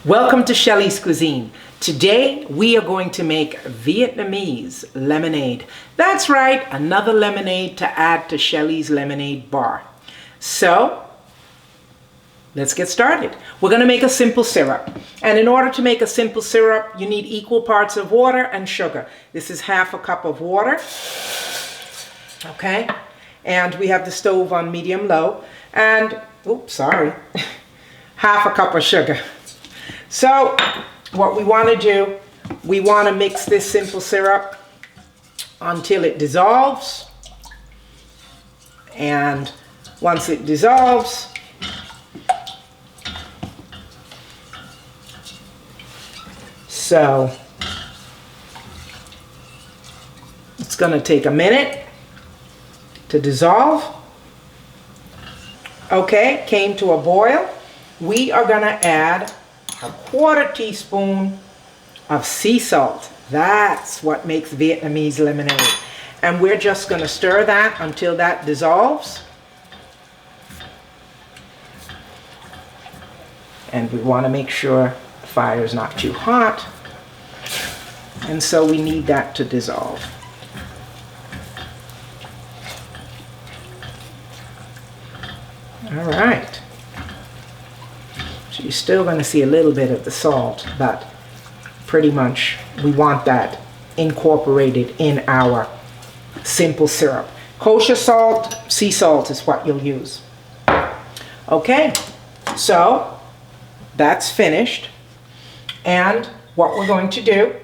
Welcome to Shelly's Cuisine. Today we are going to make Vietnamese lemonade. That's right, another lemonade to add to Shelly's lemonade bar. So let's get started. We're going to make a simple syrup. And in order to make a simple syrup, you need equal parts of water and sugar. This is half a cup of water. Okay? And we have the stove on medium low. And, oops, sorry. Half a cup of sugar. So what we want to do, we want to mix this simple syrup until it dissolves. And once it dissolves, so it's going to take a minute to dissolve. Okay, came to a boil. We are going to add a 1/4 teaspoon of sea salt. That's what makes Vietnamese lemonade. And we're just going to stir that until that dissolves. And we want to make sure the fire is not too hot. And so we need that to dissolve. All right. So you're still going to see a little bit of the salt, but pretty much we want that incorporated in our simple syrup. Kosher salt, sea salt is what you'll use. Okay, so that's finished. And what we're going to do,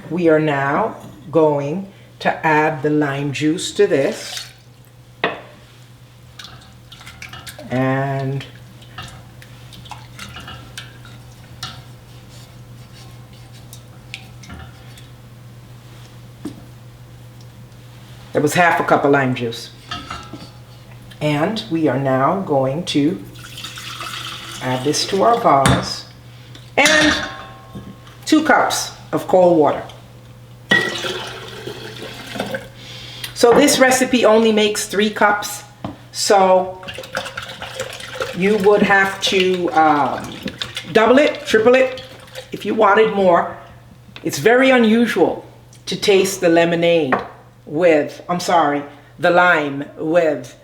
we are now going to add the lime juice to this. And that was half a cup of lime juice. And we are now going to add this to our vase. And 2 cups of cold water. So this recipe only makes 3 cups. So you would have to double it, triple it if you wanted more. It's very unusual to taste the lemonade with, the lime with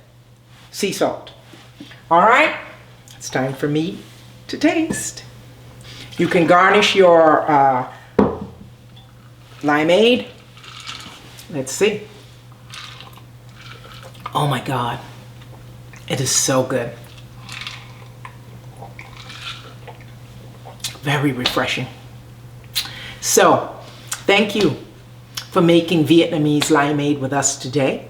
sea salt. All right, it's time for me to taste. You can garnish your limeade. Let's see. Oh my God, it is so good. Very refreshing. So, thank you for making Vietnamese limeade with us today.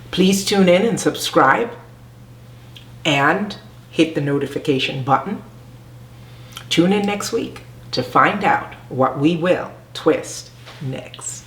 Please tune in and subscribe and hit the notification button. Tune in next week to find out what we will twist next.